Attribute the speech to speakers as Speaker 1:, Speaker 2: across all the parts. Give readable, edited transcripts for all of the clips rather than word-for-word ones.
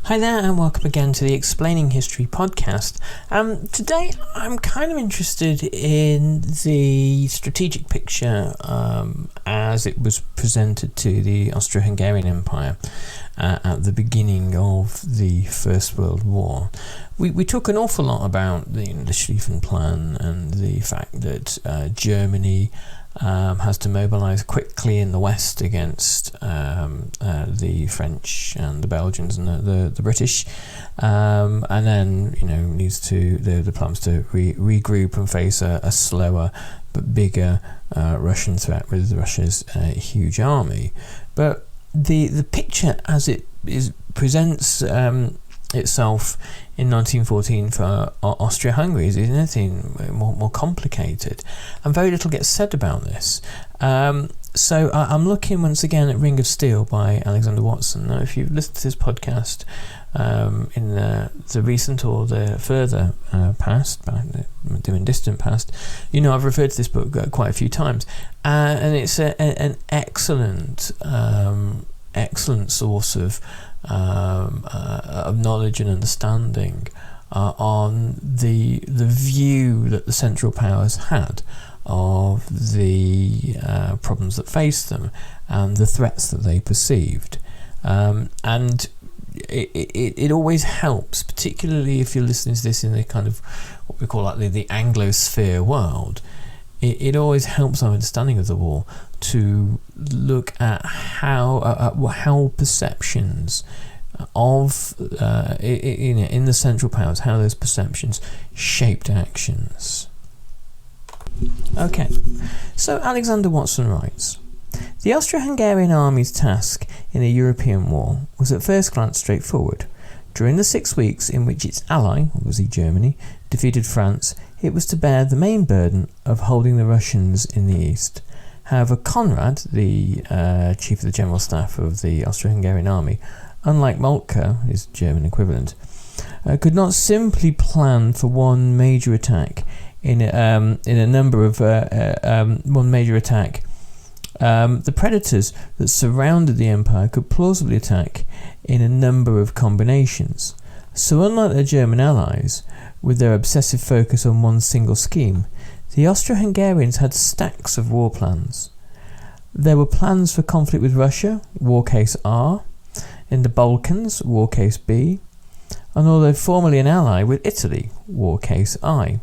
Speaker 1: Hi there and welcome again to the Explaining History podcast. Today I'm kind of interested in the strategic picture as it was presented to the Austro-Hungarian Empire at the beginning of the First World War. We talk an awful lot about the Schlieffen Plan and the fact that Germany has to mobilise quickly in the west against the French and the Belgians and the British, and then needs to the plans to regroup and face a slower but bigger Russian threat with Russia's huge army. But the picture as it presents itself in 1914 for Austria-Hungary is anything more complicated, and very little gets said about this. So I'm looking once again at Ring of Steel by Alexander Watson. Now, if you've listened to this podcast in the recent or the further past, doing distant past, I've referred to this book quite a few times, and it's an excellent source of knowledge and understanding on the view that the Central Powers had of the problems that faced them and the threats that they perceived. And it always helps, particularly if you're listening to this in the kind of what we call like the Anglosphere world. It always helps our understanding of the war to look at how perceptions of in the Central Powers, how those perceptions shaped actions. Okay, so Alexander Watson writes, the Austro-Hungarian Army's task in a European war was at first glance straightforward. During the 6 weeks in which its ally, obviously Germany, defeated France, it was to bear the main burden of holding the Russians in the east. However, Conrad, the chief of the general staff of the Austro-Hungarian Army, unlike Moltke, his German equivalent, could not simply plan for one major attack in a number of one major attack. The predators that surrounded the empire could plausibly attack in a number of combinations. So unlike their German allies, with their obsessive focus on one single scheme, the Austro-Hungarians had stacks of war plans. There were plans for conflict with Russia, war case R, in the Balkans, war case B, and although formerly an ally, with Italy, war case I.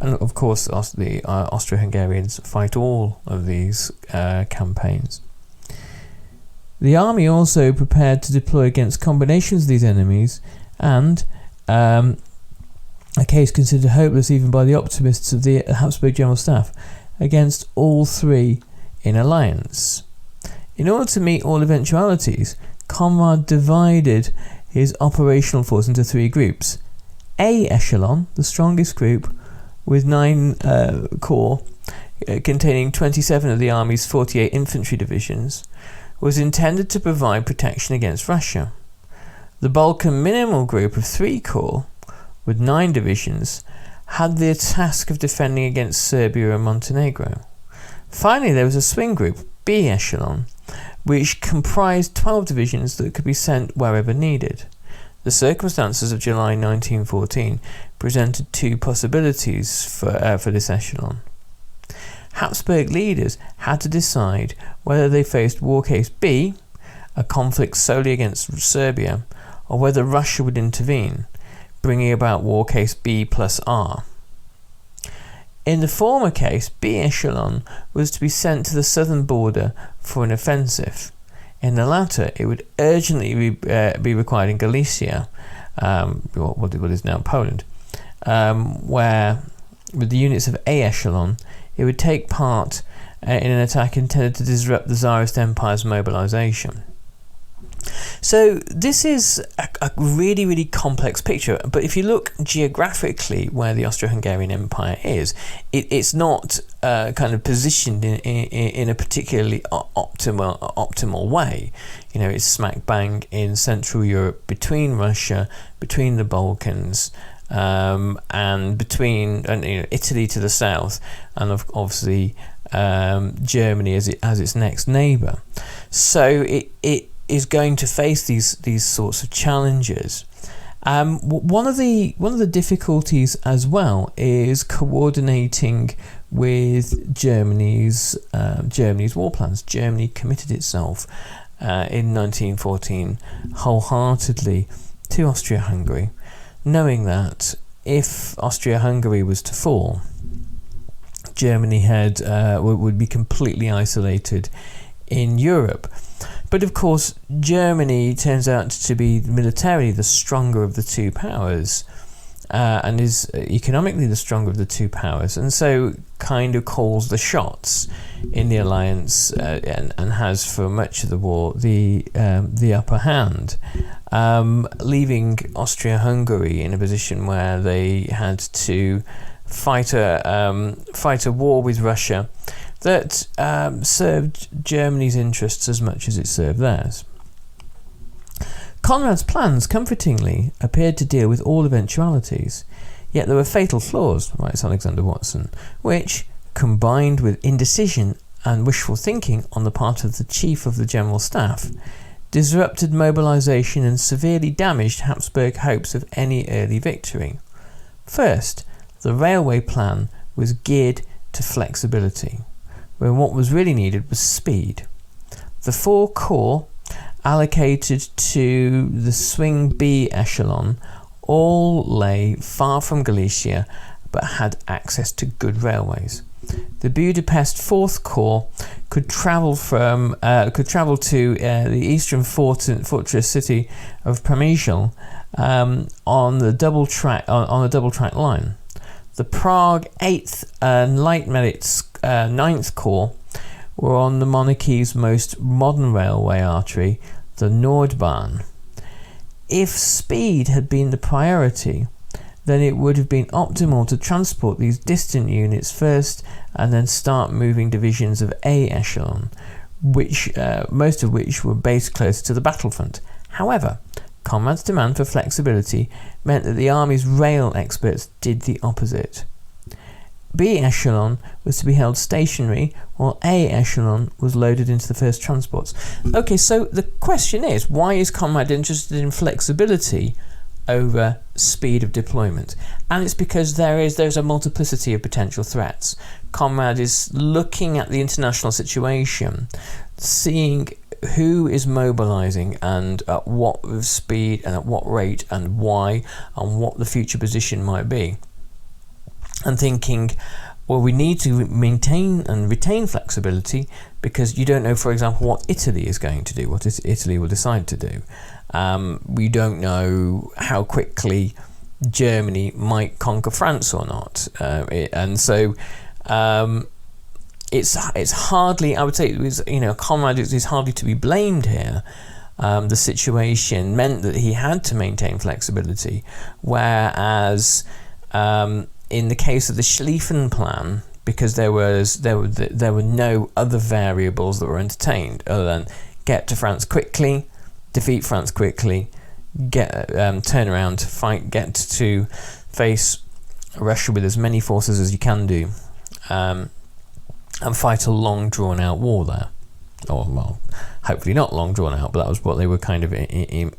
Speaker 1: And of course, the Austro-Hungarians fight all of these campaigns. The army also prepared to deploy against combinations of these enemies, and a case considered hopeless even by the optimists of the Habsburg General Staff, against all three in alliance. In order to meet all eventualities, Conrad divided his operational force into three groups. A echelon, the strongest group, with 9 corps containing 27 of the army's 48 infantry divisions, was intended to provide protection against Russia. The Balkan minimal group of 3 corps, with 9 divisions, had the task of defending against Serbia and Montenegro. Finally, there was a swing group, B echelon, which comprised 12 divisions that could be sent wherever needed. The circumstances of July 1914 presented 2 possibilities for this echelon. Habsburg leaders had to decide whether they faced war case B, a conflict solely against Serbia, or whether Russia would intervene, bringing about war case B plus R. In the former case, B echelon was to be sent to the southern border for an offensive. In the latter, it would urgently be required in Galicia, what is now Poland, where, with the units of A echelon, it would take part in an attack intended to disrupt the Tsarist Empire's mobilization. So this is a really, really complex picture, but if you look geographically where the Austro-Hungarian Empire is, it's not kind of positioned in a particularly optimal way. It's smack bang in Central Europe, between Russia, between the Balkans, and between Italy to the south, and obviously Germany as its next neighbour. So is going to face these sorts of challenges. One of the difficulties as well is coordinating with Germany's war plans. Germany committed itself in 1914 wholeheartedly to Austria-Hungary, knowing that if Austria-Hungary was to fall, Germany would be completely isolated in Europe. But of course, Germany turns out to be militarily the stronger of the two powers, and is economically the stronger of the two powers, and so kind of calls the shots in the alliance, and has for much of the war the upper hand, leaving Austria-Hungary in a position where they had to fight a war with Russia that served Germany's interests as much as it served theirs. Conrad's plans, comfortingly, appeared to deal with all eventualities, yet there were fatal flaws, writes Alexander Watson, which, combined with indecision and wishful thinking on the part of the Chief of the General Staff, disrupted mobilisation and severely damaged Habsburg hopes of any early victory. First, the railway plan was geared to flexibility, when what was really needed was speed. The 4 corps allocated to the Swing B echelon all lay far from Galicia but had access to good railways. The Budapest 4th Corps could travel to the eastern fortress city of Przemyśl on a double track line. The Prague 8th and Light Militz 9th Corps were on the monarchy's most modern railway artery, the Nordbahn. If speed had been the priority, then it would have been optimal to transport these distant units first and then start moving divisions of A echelon, most of which were based closer to the battlefront. However, Conrad's demand for flexibility meant that the army's rail experts did the opposite. B echelon was to be held stationary, while A echelon was loaded into the first transports. Okay, so the question is, why is Conrad interested in flexibility over speed of deployment? And it's because there's a multiplicity of potential threats. Conrad is looking at the international situation, seeing who is mobilising and at what speed and at what rate and why and what the future position might be, and thinking, well, we need to maintain and retain flexibility because you don't know, for example, what Italy is going to do, what Italy will decide to do. We don't know how quickly Germany might conquer France or not, and so it's hardly, I would say, Conrad is hardly to be blamed here. The situation meant that he had to maintain flexibility, whereas in the case of the Schlieffen plan, because there were no other variables that were entertained other than get to France quickly, defeat France quickly, turn around, fight, get to face Russia with as many forces as you can do, and fight a long drawn out war there. Or, well, hopefully not long drawn out, but that was what they were kind of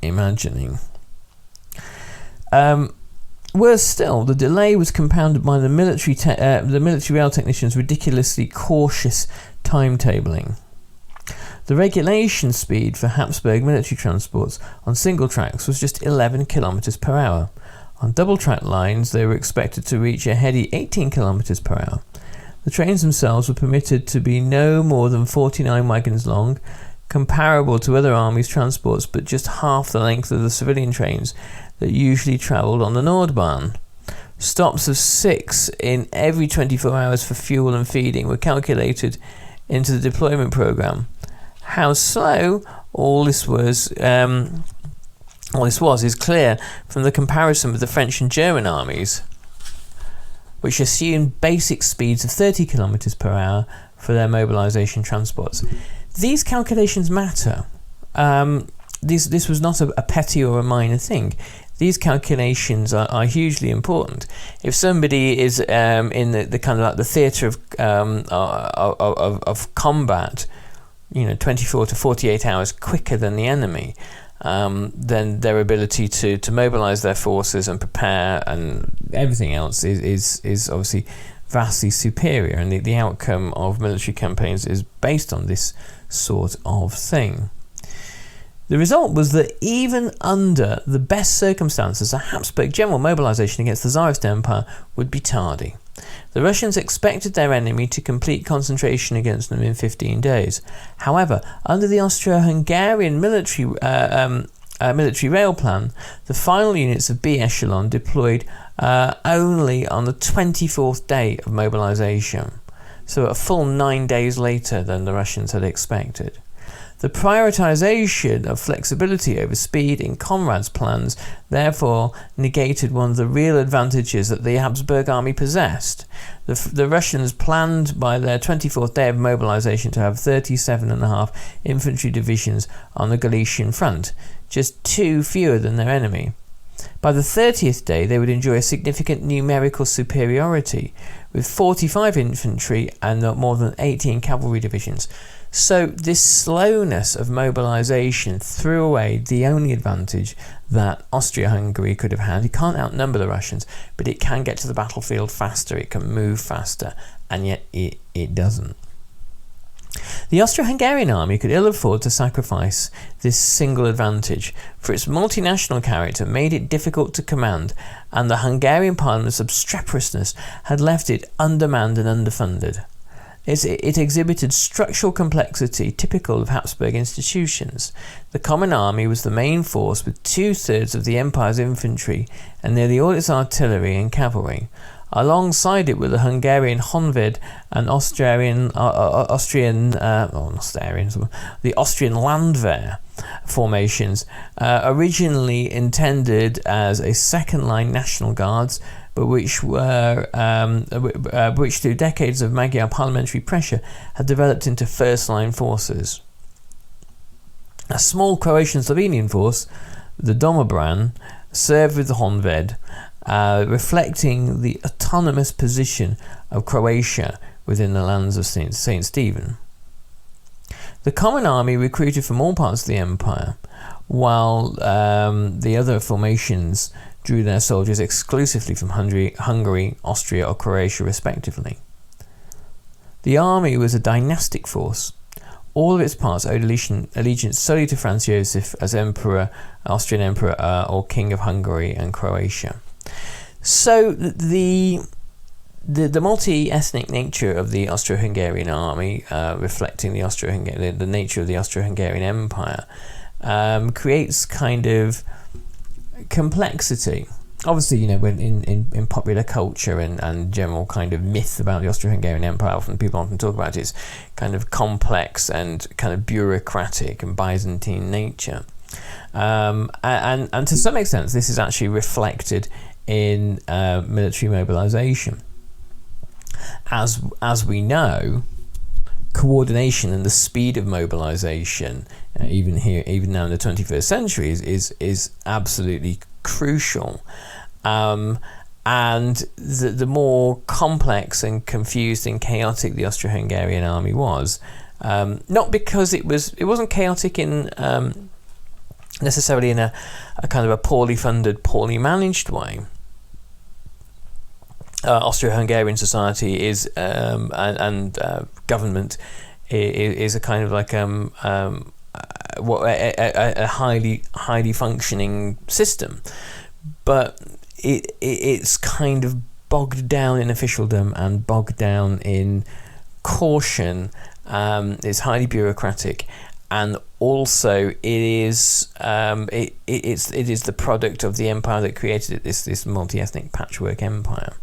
Speaker 1: imagining. Worse still, the delay was compounded by the military rail technicians' ridiculously cautious timetabling. The regulation speed for Habsburg military transports on single tracks was just 11 km per hour. On double track lines, they were expected to reach a heady 18 km per hour. The trains themselves were permitted to be no more than 49 wagons long, comparable to other armies' transports, but just half the length of the civilian trains that usually travelled on the Nordbahn. Stops of 6 in every 24 hours for fuel and feeding were calculated into the deployment programme. How slow all this was is clear from the comparison with the French and German armies, which assumed basic speeds of 30 km per hour for their mobilisation transports. These calculations matter. This was not a petty or a minor thing. These calculations are hugely important. If somebody is in the kind of like the theatre of combat, 24 to 48 hours quicker than the enemy, then their ability to mobilize their forces and prepare and everything else is obviously vastly superior, and the outcome of military campaigns is based on this sort of thing. The result was that even under the best circumstances, a Habsburg general mobilization against the Tsarist Empire would be tardy. The Russians expected their enemy to complete concentration against them in 15 days. However, under the Austro-Hungarian military rail plan, the final units of B echelon deployed only on the 24th day of mobilization, so a full 9 days later than the Russians had expected. The prioritization of flexibility over speed in Conrad's plans therefore negated one of the real advantages that the Habsburg army possessed. The Russians planned by their 24th day of mobilization to have 37.5 infantry divisions on the Galician front, just 2 fewer than their enemy. By the 30th day, they would enjoy a significant numerical superiority, with 45 infantry and more than 18 cavalry divisions. So this slowness of mobilisation threw away the only advantage that Austria-Hungary could have had. It can't outnumber the Russians, but it can get to the battlefield faster, it can move faster, and yet it doesn't. The Austro-Hungarian army could ill afford to sacrifice this single advantage, for its multinational character made it difficult to command, and the Hungarian parliament's obstreperousness had left it undermanned and underfunded. It exhibited structural complexity typical of Habsburg institutions. The common army was the main force, with 2/3 of the empire's infantry and nearly all its artillery and cavalry. Alongside it were the Hungarian Honved and the Austrian Landwehr formations, originally intended as a second-line National Guards, but which through decades of Magyar parliamentary pressure had developed into first-line forces. A small Croatian Slovenian force, the Domobran, served with the Honved, reflecting the autonomous position of Croatia within the lands of St. Stephen. The common army recruited from all parts of the empire, while the other formations drew their soldiers exclusively from Hungary, Austria or Croatia respectively. The army was a dynastic force. All of its parts owed allegiance solely to Franz Joseph as emperor, Austrian emperor or king of Hungary and Croatia. So the multi-ethnic nature of the Austro-Hungarian army, reflecting the nature of the Austro-Hungarian Empire, creates kind of complexity. Obviously, when in popular culture and general kind of myth about the Austro-Hungarian Empire, people often talk about its kind of complex and kind of bureaucratic and Byzantine nature. And to some extent, this is actually reflected in military mobilization. As we know, coordination and the speed of mobilization, even now in the 21st century, is absolutely crucial. And the more complex and confused and chaotic the Austro-Hungarian army was, not because it wasn't chaotic in necessarily in a kind of a poorly funded, poorly managed way. Austro-Hungarian society is and government is a kind of like a highly functioning system, but it's kind of bogged down in officialdom and bogged down in caution. It's highly bureaucratic, and also it is the product of the empire that created it, this multi-ethnic patchwork empire.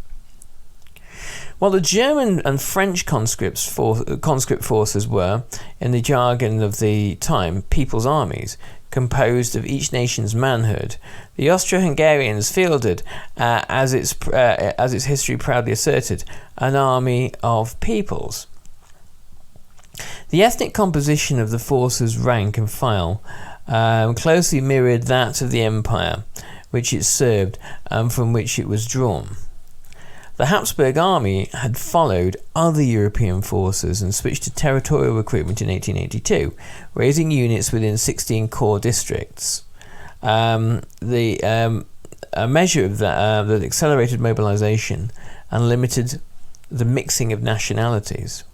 Speaker 1: While the German and French conscript forces were, in the jargon of the time, people's armies, composed of each nation's manhood, the Austro-Hungarians fielded, as its history proudly asserted, an army of peoples. The ethnic composition of the force's rank and file closely mirrored that of the empire which it served and from which it was drawn. The Habsburg army had followed other European forces and switched to territorial recruitment in 1882, raising units within 16 corps districts. A measure of that accelerated mobilization and limited the mixing of nationalities.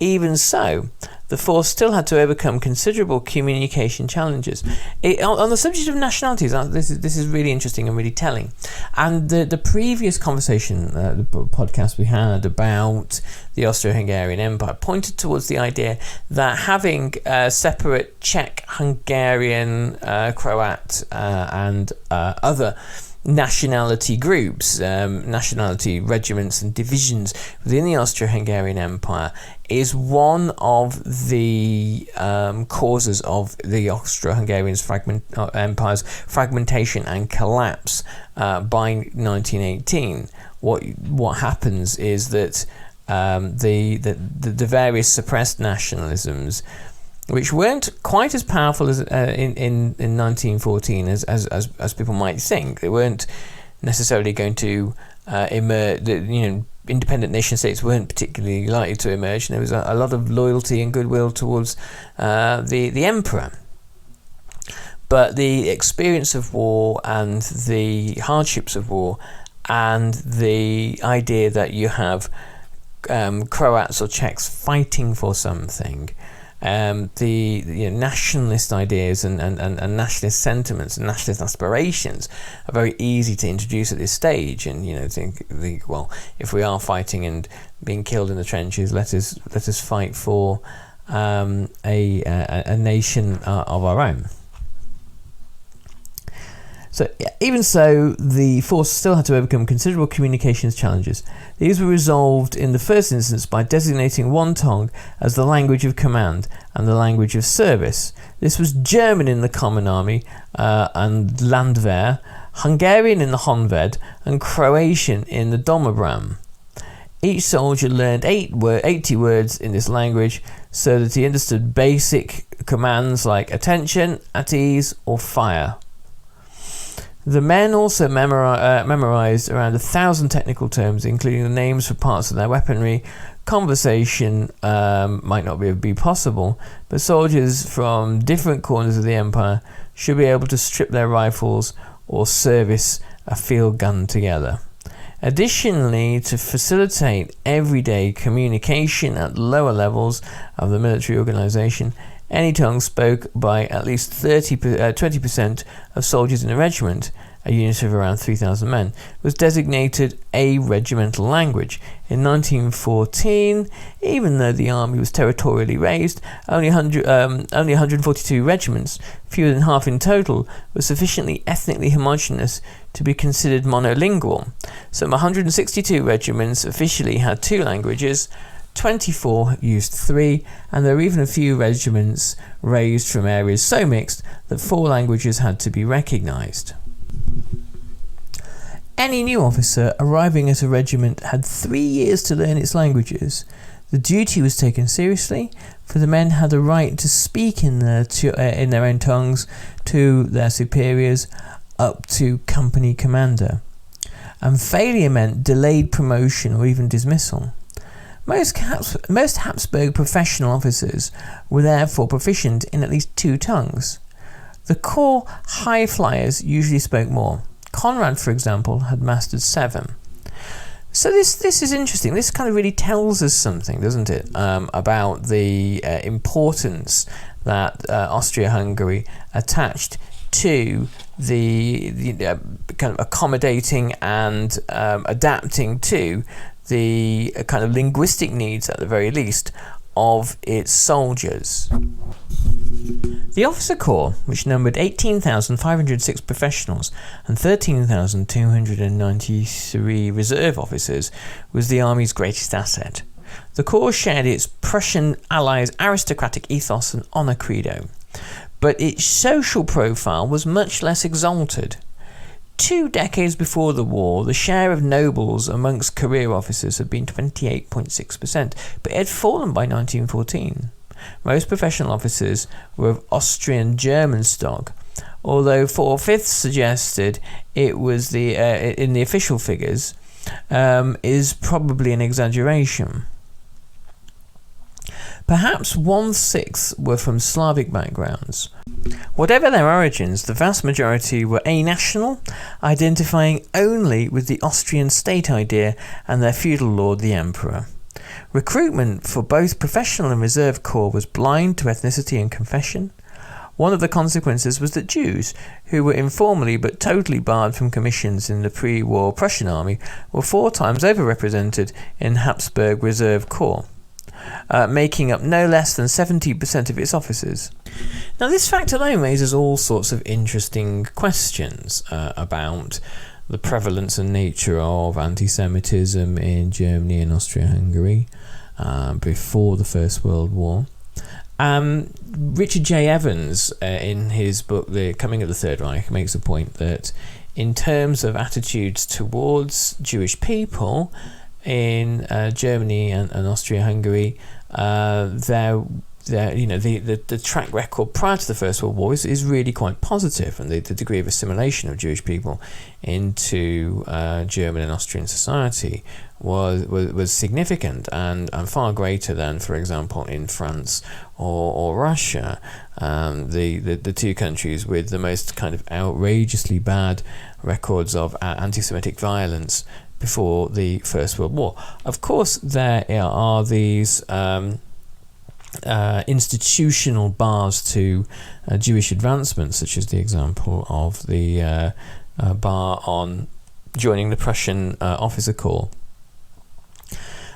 Speaker 1: Even so, the force still had to overcome considerable communication challenges. On the subject of nationalities, this is really interesting and really telling. And the previous conversation, the podcast we had about the Austro-Hungarian Empire, pointed towards the idea that having separate Czech, Hungarian, Croat, and other nationality groups, nationality regiments and divisions within the Austro-Hungarian Empire is one of the causes of the Austro-Hungarian Empire's fragmentation and collapse by 1918. What happens is that the various suppressed nationalisms, which weren't quite as powerful as in 1914 as people might think. They weren't necessarily going to emerge. Independent nation states weren't particularly likely to emerge, and there was a lot of loyalty and goodwill towards the emperor. But the experience of war and the hardships of war, and the idea that you have Croats or Czechs fighting for something. The nationalist ideas and nationalist sentiments and nationalist aspirations are very easy to introduce at this stage, and think well, if we are fighting and being killed in the trenches, let us fight for a nation of our own. So even so, the force still had to overcome considerable communications challenges. These were resolved in the first instance by designating one tongue as the language of command and the language of service. This was German in the Common Army and Landwehr, Hungarian in the Honved, and Croatian in the Domobran. Each soldier learned 80 words in this language so that he understood basic commands like attention, at ease, or fire. The men also memorized around 1,000 technical terms, including the names for parts of their weaponry. Conversation might not be possible, but soldiers from different corners of the empire should be able to strip their rifles or service a field gun together. Additionally, to facilitate everyday communication at lower levels of the military organization, any tongue spoke by at least 20% of soldiers in a regiment, a unit of around 3,000 men, was designated a regimental language. In 1914, even though the army was territorially raised, only 142 regiments, fewer than half in total, were sufficiently ethnically homogeneous to be considered monolingual. Some 162 regiments officially had 2 languages, 24 used 3, and there were even a few regiments raised from areas so mixed that 4 languages had to be recognised. Any new officer arriving at a regiment had 3 years to learn its languages. The duty was taken seriously, for the men had a right to speak in their own tongues to their superiors up to company commander, and failure meant delayed promotion or even dismissal. Most Habsburg professional officers were therefore proficient in at least 2 tongues. The corps high flyers usually spoke more. Conrad, for example, had mastered 7. So this is interesting. This kind of really tells us something, doesn't it, about the importance that Austria-Hungary attached to the kind of accommodating and adapting to the kind of linguistic needs, at the very least, of its soldiers. The officer corps, which numbered 18,506 professionals and 13,293 reserve officers, was the army's greatest asset. The corps shared its Prussian allies' aristocratic ethos and honour credo, but its social profile was much less exalted. 2 decades before the war, the share of nobles amongst career officers had been 28.6%, but it had fallen by 1914. Most professional officers were of Austrian-German stock, although 4/5 suggested it was in the official figures is probably an exaggeration. Perhaps 1/6 were from Slavic backgrounds. Whatever their origins, the vast majority were anational, identifying only with the Austrian state idea and their feudal lord, the emperor. Recruitment for both professional and reserve corps was blind to ethnicity and confession. One of the consequences was that Jews, who were informally but totally barred from commissions in the pre-war Prussian army, were 4 times overrepresented in Habsburg Reserve Corps, making up no less than 70% of its officers. Now, this fact alone raises all sorts of interesting questions about the prevalence and nature of anti-Semitism in Germany and Austro-Hungary before the First World War. Richard J. Evans, in his book The Coming of the Third Reich, makes the point that in terms of attitudes towards Jewish people in Germany and Austria-Hungary, the track record prior to the First World War is really quite positive, and the degree of assimilation of Jewish people into German and Austrian society was significant and far greater than, for example, in France or Russia, the two countries with the most kind of outrageously bad records of anti-Semitic violence before the First World War. Of course, there are these institutional bars to Jewish advancement, such as the example of the bar on joining the Prussian officer corps.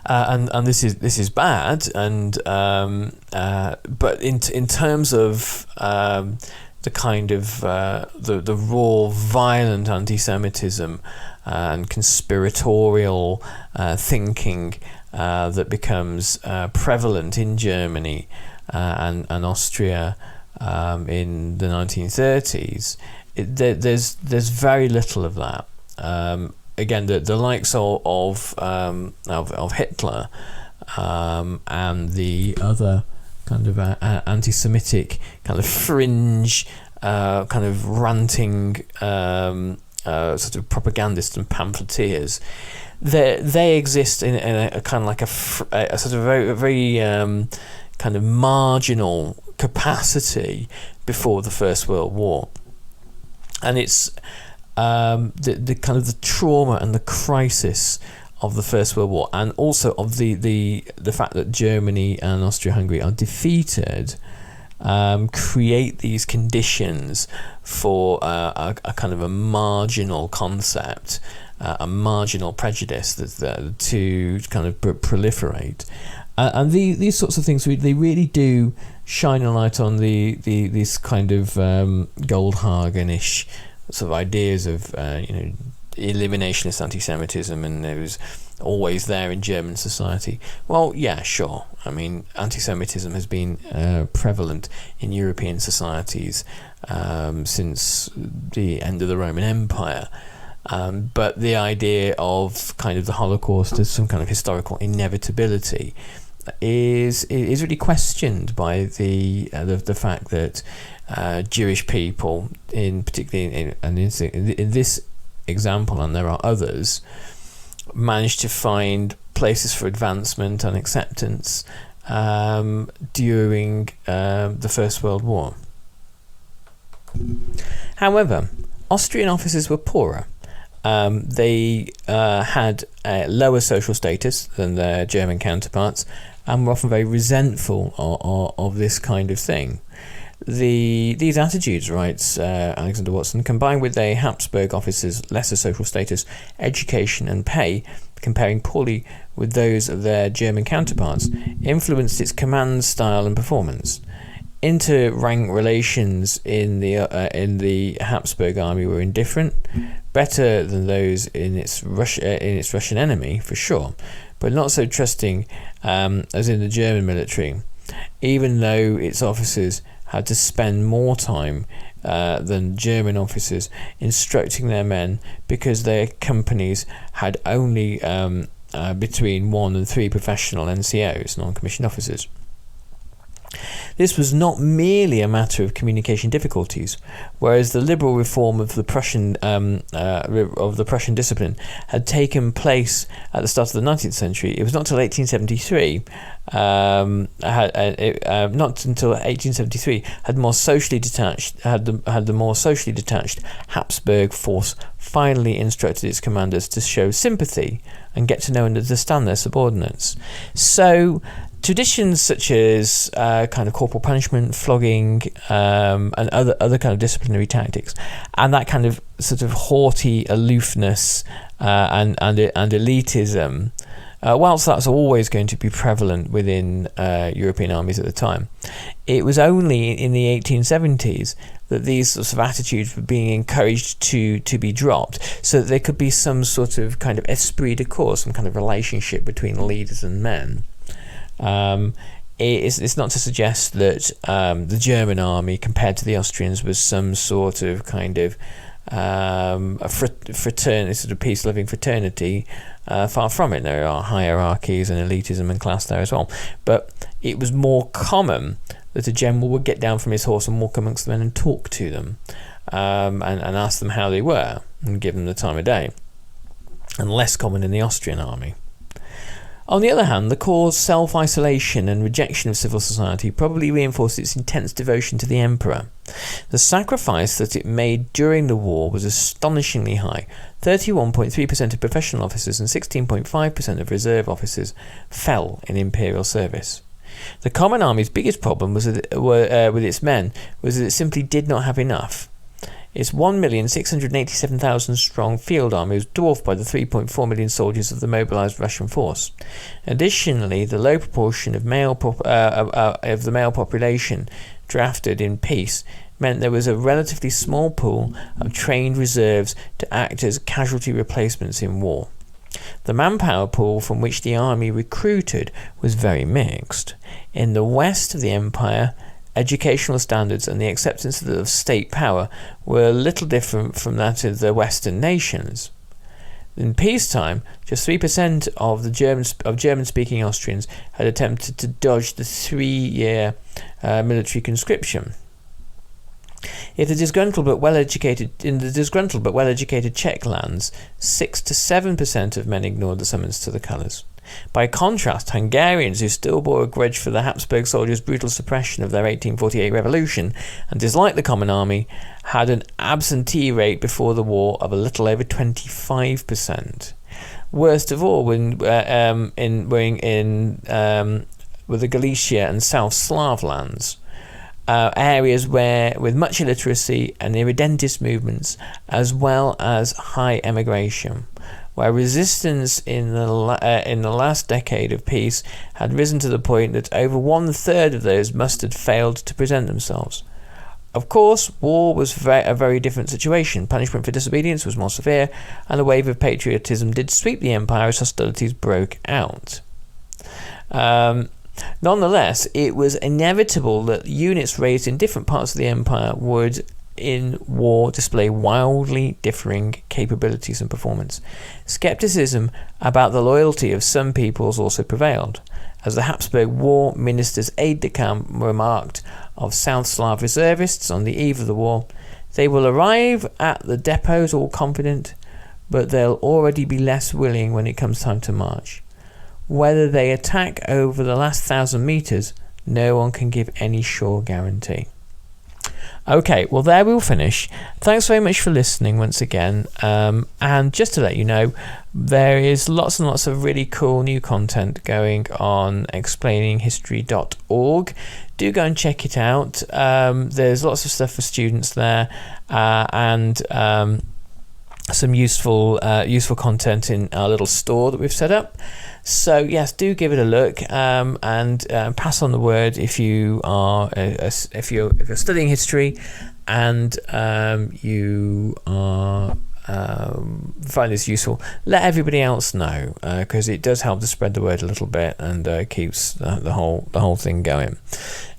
Speaker 1: And this is bad, and but in terms of the kind of the raw, violent anti-Semitism and conspiratorial thinking that becomes prevalent in Germany and Austria in the 1930s, there's very little of that. Again, the likes of Hitler and the other kind of anti-Semitic kind of fringe, kind of ranting sort of propagandists and pamphleteers, they exist in a kind of like a sort of very kind of marginal capacity before the First World War, and it's the kind of the trauma and the crisis of the First World War, and also of the fact that Germany and Austria-Hungary are defeated, create these conditions for a kind of a marginal concept, a marginal prejudice to kind of proliferate, and these sorts of things they really do shine a light on this kind of Goldhagen-ish sort of ideas of eliminationist anti-Semitism, and it was always there in German society. Well, yeah, sure. I mean, anti-Semitism has been prevalent in European societies since the end of the Roman Empire. But the idea of kind of the Holocaust as some kind of historical inevitability is really questioned by the fact that Jewish people, particularly in this example, and there are others, managed to find places for advancement and acceptance during the First World War. However, Austrian officers were poorer. They had a lower social status than their German counterparts, and were often very resentful of this kind of thing. These attitudes, writes Alexander Watson, combined with the Habsburg officers' lesser social status, education and pay, comparing poorly with those of their German counterparts, influenced its command style and performance. Inter-rank relations in the Habsburg army were indifferent, better than those in its Russian enemy, for sure, but not so trusting as in the German military, even though its officers had to spend more time than German officers instructing their men, because their companies had only between 1 and 3 professional NCOs, non-commissioned officers. This was not merely a matter of communication difficulties, whereas the liberal reform of the Prussian discipline had taken place at the start of the 19th century. It was not until 1873, had the more socially detached Habsburg force finally instructed its commanders to show sympathy and get to know and understand their subordinates. So traditions such as kind of corporal punishment, flogging, and other kind of disciplinary tactics, and that kind of sort of haughty aloofness and elitism, whilst that's always going to be prevalent within European armies at the time, it was only in the 1870s that these sorts of attitudes were being encouraged to be dropped, so that there could be some sort of kind of esprit de corps, some kind of relationship between leaders and men. It's not to suggest that the German army compared to the Austrians was some sort of kind of a fraternity, sort of peace-loving fraternity. Far from it. There are hierarchies and elitism and class there as well, but it was more common that a general would get down from his horse and walk amongst the men and talk to them, and ask them how they were and give them the time of day, and less common in the Austrian army. On the other hand, the Corps' self-isolation and rejection of civil society probably reinforced its intense devotion to the emperor. The sacrifice that it made during the war was astonishingly high. 31.3% of professional officers and 16.5% of reserve officers fell in imperial service. The Common Army's biggest problem with its men was that it simply did not have enough. Its 1,687,000 strong field army was dwarfed by the 3.4 million soldiers of the mobilized Russian force. Additionally, the low proportion of the male population drafted in peace meant there was a relatively small pool of trained reserves to act as casualty replacements in war. The manpower pool from which the army recruited was very mixed. In the west of the empire, educational standards and the acceptance of state power were little different from that of the Western nations. In peacetime, just 3% of German-speaking Austrians had attempted to dodge the 3-year military conscription. In the disgruntled but well-educated Czech lands, 6 to 7% of men ignored the summons to the colours. By contrast, Hungarians, who still bore a grudge for the Habsburg soldiers' brutal suppression of their 1848 revolution and disliked the Common Army, had an absentee rate before the war of a little over 25%. Worst of all, with the Galicia and South Slav lands, areas with much illiteracy and irredentist movements, as well as high emigration, where resistance in the last decade of peace had risen to the point that over 1/3 of those mustered failed to present themselves. Of course, war was a very different situation. Punishment for disobedience was more severe, and a wave of patriotism did sweep the empire as hostilities broke out. Nonetheless, it was inevitable that units raised in different parts of the empire would in war display wildly differing capabilities and performance. Skepticism about the loyalty of some peoples also prevailed. As the Habsburg War Minister's aide-de-camp remarked of South Slav reservists on the eve of the war, "They will arrive at the depots all confident, but they'll already be less willing when it comes time to march. Whether they attack over the last 1,000 meters, no one can give any sure guarantee." Okay, well there we'll finish. Thanks very much for listening once again. And just to let you know, there is lots and lots of really cool new content going on explaininghistory.org. Do go and check it out. There's lots of stuff for students there, and some useful content in our little store that we've set up. So yes, do give it a look, and pass on the word if you are if you're studying history and you are find this useful. Let everybody else know, because it does help to spread the word a little bit and keeps the whole thing going.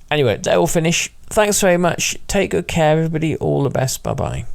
Speaker 1: Anyway, that will finish. Thanks very much. Take good care, everybody. All the best. Bye bye.